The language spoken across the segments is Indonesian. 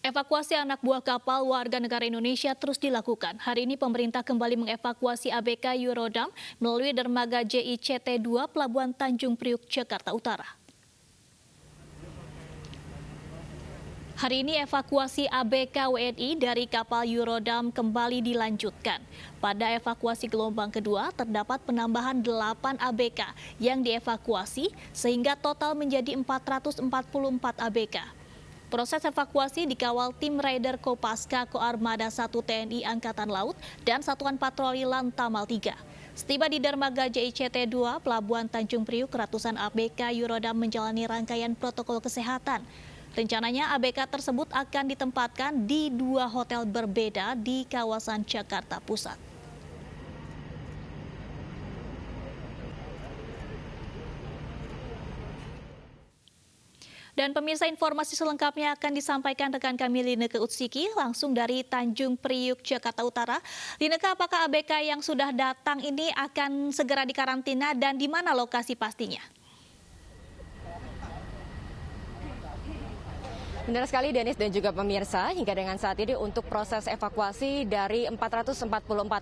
Evakuasi anak buah kapal warga negara Indonesia terus dilakukan. Hari ini pemerintah kembali mengevakuasi ABK Eurodam melalui dermaga JICT-2 Pelabuhan Tanjung Priuk, Jakarta Utara. Hari ini evakuasi ABK WNI dari kapal Eurodam kembali dilanjutkan. Pada evakuasi gelombang kedua terdapat penambahan 8 ABK yang dievakuasi sehingga total menjadi 444 ABK. Proses evakuasi dikawal tim Raider Kopaska Koarmada 1 TNI Angkatan Laut dan Satuan Patroli Lantamal 3. Setiba di dermaga JICT-2 Pelabuhan Tanjung Priuk, ratusan ABK Eurodam menjalani rangkaian protokol kesehatan. Rencananya ABK tersebut akan ditempatkan di 2 hotel berbeda di kawasan Jakarta Pusat. Dan pemirsa, informasi selengkapnya akan disampaikan rekan kami Lineke Utsiki langsung dari Tanjung Priuk, Jakarta Utara. Lineke, apakah ABK yang sudah datang ini akan segera dikarantina dan di mana lokasi pastinya? Benar sekali Denis dan juga pemirsa, hingga dengan saat ini untuk proses evakuasi dari 444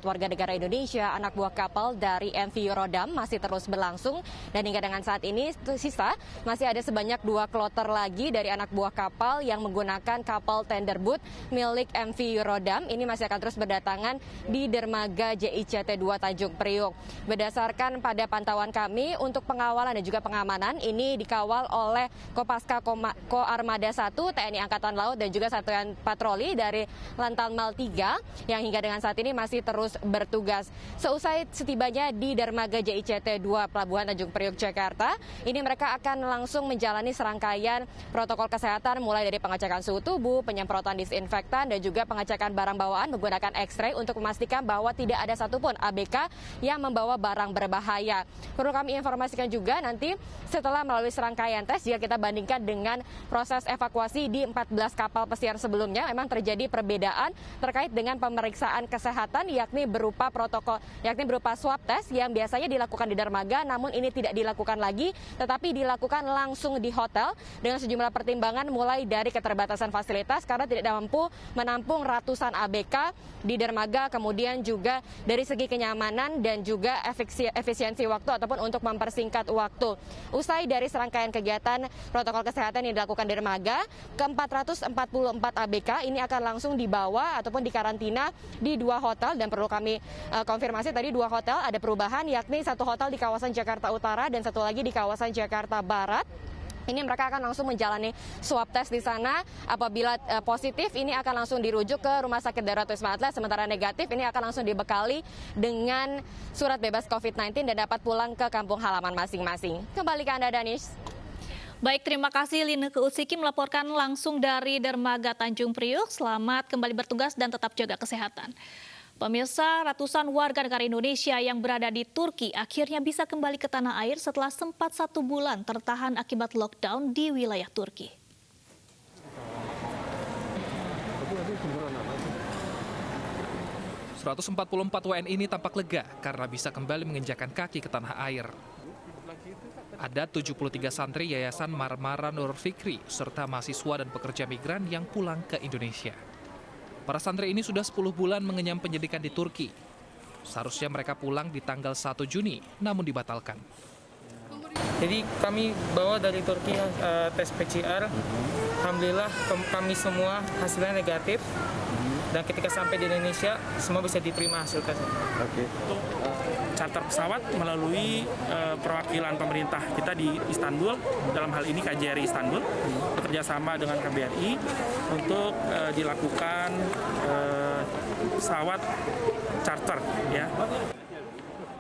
warga negara Indonesia anak buah kapal dari MV Eurodam masih terus berlangsung, dan hingga dengan saat ini sisa masih ada sebanyak 2 kloter lagi dari anak buah kapal yang menggunakan kapal tenderboat milik MV Eurodam. Ini masih akan terus berdatangan di dermaga JICT-2 Tanjung Priuk. Berdasarkan pada pantauan kami untuk pengawalan dan juga pengamanan ini dikawal oleh Kopaska Koarmada 1 TNI Angkatan Laut dan juga Satuan Patroli dari Lantamal 3 yang hingga dengan saat ini masih terus bertugas. Seusai setibanya di dermaga JICT-2 Pelabuhan Tanjung Priuk, Jakarta, ini mereka akan langsung menjalani serangkaian protokol kesehatan mulai dari pengecekan suhu tubuh, penyemprotan disinfektan dan juga pengecekan barang bawaan menggunakan X-ray untuk memastikan bahwa tidak ada satupun ABK yang membawa barang berbahaya. Perlu kami informasikan juga nanti setelah melalui serangkaian tes, jika kita bandingkan dengan proses evakuasi di 14 kapal pesiar sebelumnya, memang terjadi perbedaan terkait dengan pemeriksaan kesehatan yakni berupa swab test yang biasanya dilakukan di dermaga, namun ini tidak dilakukan lagi tetapi dilakukan langsung di hotel dengan sejumlah pertimbangan mulai dari keterbatasan fasilitas karena tidak mampu menampung ratusan ABK di dermaga, kemudian juga dari segi kenyamanan dan juga efisiensi waktu ataupun untuk mempersingkat waktu. Usai dari serangkaian kegiatan protokol kesehatan yang dilakukan di dermaga, ke-444 ABK ini akan langsung dibawa ataupun dikarantina di 2 hotel, dan perlu kami konfirmasi tadi 2 hotel ada perubahan, yakni 1 hotel di kawasan Jakarta Utara dan 1 lagi di kawasan Jakarta Barat. Ini mereka akan langsung menjalani swab test di sana. Apabila positif, ini akan langsung dirujuk ke Rumah Sakit Darurat Wisma Atlet. Sementara negatif, ini akan langsung dibekali dengan surat bebas COVID-19 dan dapat pulang ke kampung halaman masing-masing. Kembali ke Anda, Danis. Baik, terima kasih Lineke Utsiki melaporkan langsung dari dermaga Tanjung Priuk. Selamat kembali bertugas dan tetap jaga kesehatan. Pemirsa, ratusan warga negara Indonesia yang berada di Turki akhirnya bisa kembali ke tanah air setelah sempat 1 bulan tertahan akibat lockdown di wilayah Turki. ...144 WNI ini tampak lega karena bisa kembali menginjakan kaki ke tanah air. Ada 73 santri Yayasan Marmara Nur Fikri serta mahasiswa dan pekerja migran yang pulang ke Indonesia. Para santri ini sudah 10 bulan mengenyam pendidikan di Turki. Seharusnya mereka pulang di tanggal 1 Juni, namun dibatalkan. Jadi kami bawa dari Turki tes PCR. Alhamdulillah kami semua hasilnya negatif. Dan ketika sampai di Indonesia, semua bisa diterima hasil tesnya. Oke. Charter pesawat melalui perwakilan pemerintah kita di Istanbul, dalam hal ini KJRI Istanbul, bekerja sama dengan KBRI untuk dilakukan pesawat charter, ya.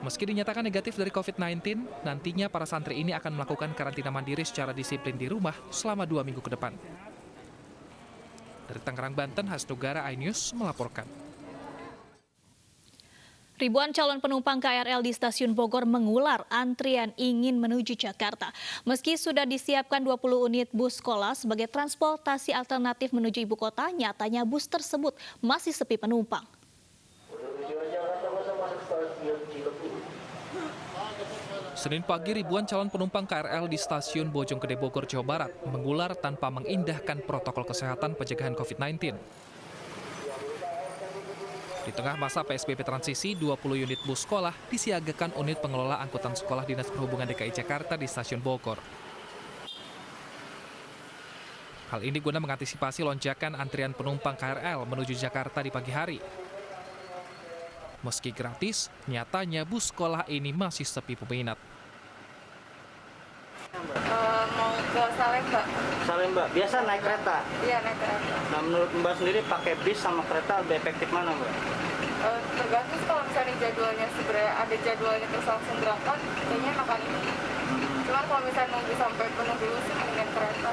Meski dinyatakan negatif dari COVID-19, nantinya para santri ini akan melakukan karantina mandiri secara disiplin di rumah selama 2 minggu ke depan. Dari Tangerang, Banten, Hasnugara iNews melaporkan. Ribuan calon penumpang KRL di stasiun Bogor mengular antrian ingin menuju Jakarta. Meski sudah disiapkan 20 unit bus sekolah sebagai transportasi alternatif menuju ibu kota, nyatanya bus tersebut masih sepi penumpang. Senin pagi ribuan calon penumpang KRL di stasiun Bojonggede Bogor, Jawa Barat mengular tanpa mengindahkan protokol kesehatan pencegahan COVID-19. Di tengah masa PSBB transisi, 20 unit bus sekolah disiagakan unit pengelola angkutan sekolah Dinas Perhubungan DKI Jakarta di stasiun Bogor. Hal ini guna mengantisipasi lonjakan antrian penumpang KRL menuju Jakarta di pagi hari. Meski gratis, nyatanya bus sekolah ini masih sepi peminat. Mau ke Salemba. Salemba, biasa naik kereta? Iya, naik kereta. Nah, menurut Mbak sendiri pakai bis sama kereta lebih efektif mana, Mbak? Tergantung kalau misalnya jadwalnya sebenarnya ada jadwalnya terus langsung berangkat, kayaknya makan ini. Cuman kalau misalnya nunggu sampai penuh dulu sih mendingan kereta.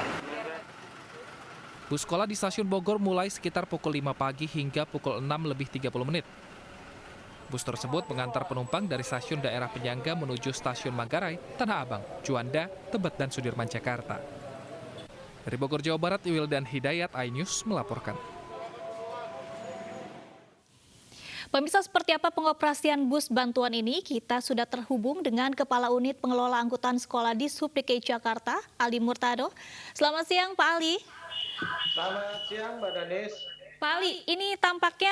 Bus sekolah di stasiun Bogor mulai sekitar pukul 5 pagi hingga pukul 6:30. Bus tersebut mengantar penumpang dari stasiun daerah penyangga menuju stasiun Manggarai, Tanah Abang, Juanda, Tebet, dan Sudirman, Jakarta. Dari Bogor, Jawa Barat, Wildan Hidayat, iNews melaporkan. Pemirsa, seperti apa pengoperasian bus bantuan ini? Kita sudah terhubung dengan Kepala Unit Pengelola Angkutan Sekolah di Sub DKI Jakarta, Ali Murtado. Selamat siang, Pak Ali. Selamat siang, Mbak Danis. Pak Ali, ini tampaknya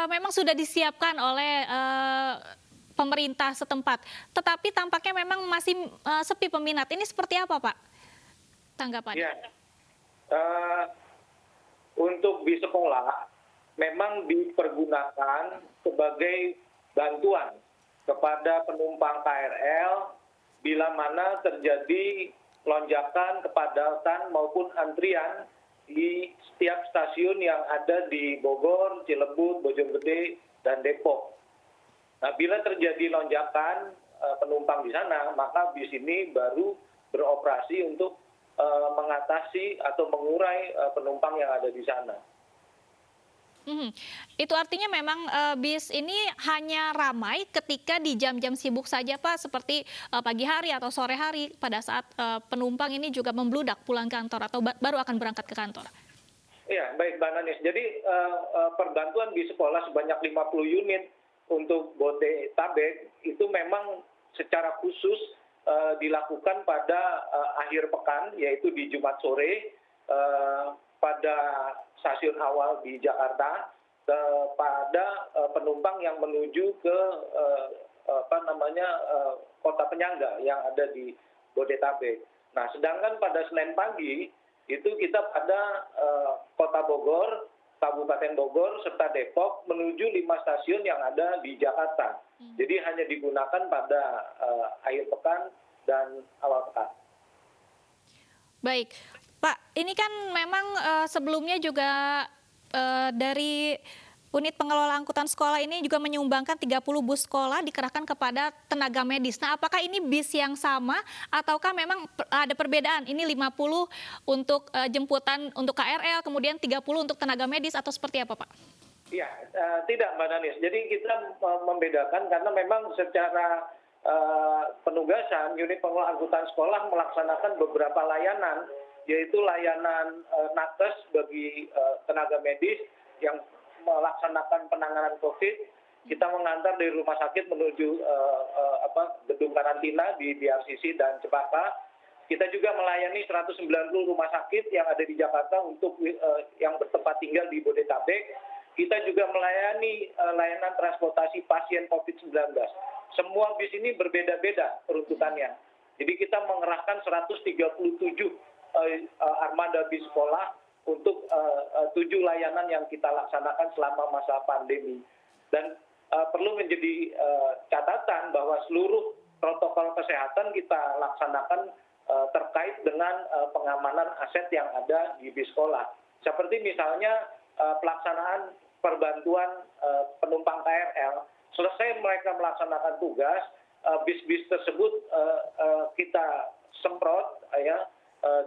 memang sudah disiapkan oleh pemerintah setempat, tetapi tampaknya memang masih sepi peminat. Ini seperti apa, Pak? Tanggapannya? Ya, untuk bis sekolah memang dipergunakan sebagai bantuan kepada penumpang KRL bila mana terjadi lonjakan, kepadatan maupun antrian di setiap stasiun yang ada di Bogor, Cilebut, Bojonggede, dan Depok. Nah, bila terjadi lonjakan penumpang di sana, maka bis ini baru beroperasi untuk mengatasi atau mengurai penumpang yang ada di sana. Itu artinya memang bis ini hanya ramai ketika di jam-jam sibuk saja, Pak, seperti pagi hari atau sore hari pada saat penumpang ini juga membludak pulang kantor atau baru akan berangkat ke kantor. Iya, baik Mbak Nanis. Jadi perbantuan bis sekolah sebanyak 50 unit untuk Bodetabek itu memang secara khusus dilakukan pada akhir pekan, yaitu di Jumat sore pada stasiun awal di Jakarta kepada penumpang yang menuju ke kota penyangga yang ada di Bodetabek. Nah, sedangkan pada Senin pagi itu kita pada Kota Bogor, Kabupaten Bogor serta Depok menuju 5 stasiun yang ada di Jakarta. Jadi hanya digunakan pada akhir pekan dan awal pekan. Baik, Pak, ini kan memang sebelumnya juga dari unit pengelola angkutan sekolah ini juga menyumbangkan 30 bus sekolah dikerahkan kepada tenaga medis. Nah, apakah ini bis yang sama ataukah memang ada perbedaan? Ini 50 untuk jemputan untuk KRL, kemudian 30 untuk tenaga medis atau seperti apa, Pak? Iya, tidak Mbak Danis. Jadi kita membedakan karena memang secara penugasan unit pengelola angkutan sekolah melaksanakan beberapa layanan, yaitu layanan nakes bagi tenaga medis yang melaksanakan penanganan COVID. Kita mengantar dari rumah sakit menuju gedung karantina di BRCC dan Cepaka. Kita juga melayani 190 rumah sakit yang ada di Jakarta untuk yang bertempat tinggal di Bodetabek. Kita juga melayani layanan transportasi pasien COVID-19. Semua bis ini berbeda-beda peruntukannya. Jadi kita mengerahkan 137 armada bis sekolah untuk 7 layanan yang kita laksanakan selama masa pandemi. Dan perlu menjadi catatan bahwa seluruh protokol kesehatan kita laksanakan terkait dengan pengamanan aset yang ada di bis sekolah. Seperti misalnya pelaksanaan perbantuan penumpang KRL. Selesai mereka melaksanakan tugas, bis-bis tersebut kita semprot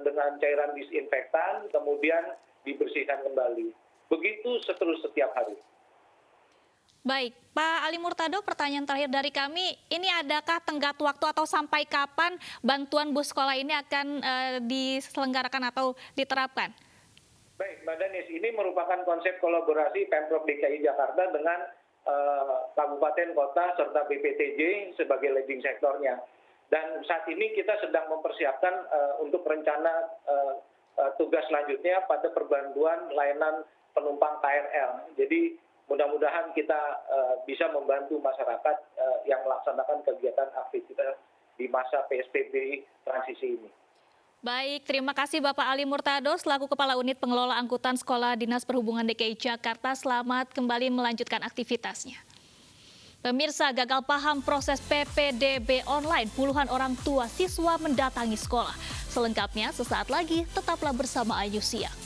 dengan cairan disinfektan, kemudian dibersihkan kembali. Begitu setiap hari. Baik, Pak Ali Murtado, pertanyaan terakhir dari kami, ini adakah tenggat waktu atau sampai kapan bantuan bus sekolah ini akan diselenggarakan atau diterapkan? Baik, Mbak Danis, ini merupakan konsep kolaborasi Pemprov DKI Jakarta dengan kabupaten, kota, serta BPTJ sebagai leading sektornya. Dan saat ini kita sedang mempersiapkan untuk rencana tugas selanjutnya pada perbantuan layanan penumpang KRL. Jadi mudah-mudahan kita bisa membantu masyarakat yang melaksanakan kegiatan aktivitas di masa PSBB transisi ini. Baik, terima kasih Bapak Ali Murtado selaku Kepala Unit Pengelola Angkutan Sekolah Dinas Perhubungan DKI Jakarta. Selamat kembali melanjutkan aktivitasnya. Pemirsa, gagal paham proses PPDB online, puluhan orang tua siswa mendatangi sekolah. Selengkapnya sesaat lagi, tetaplah bersama Ayu Siang.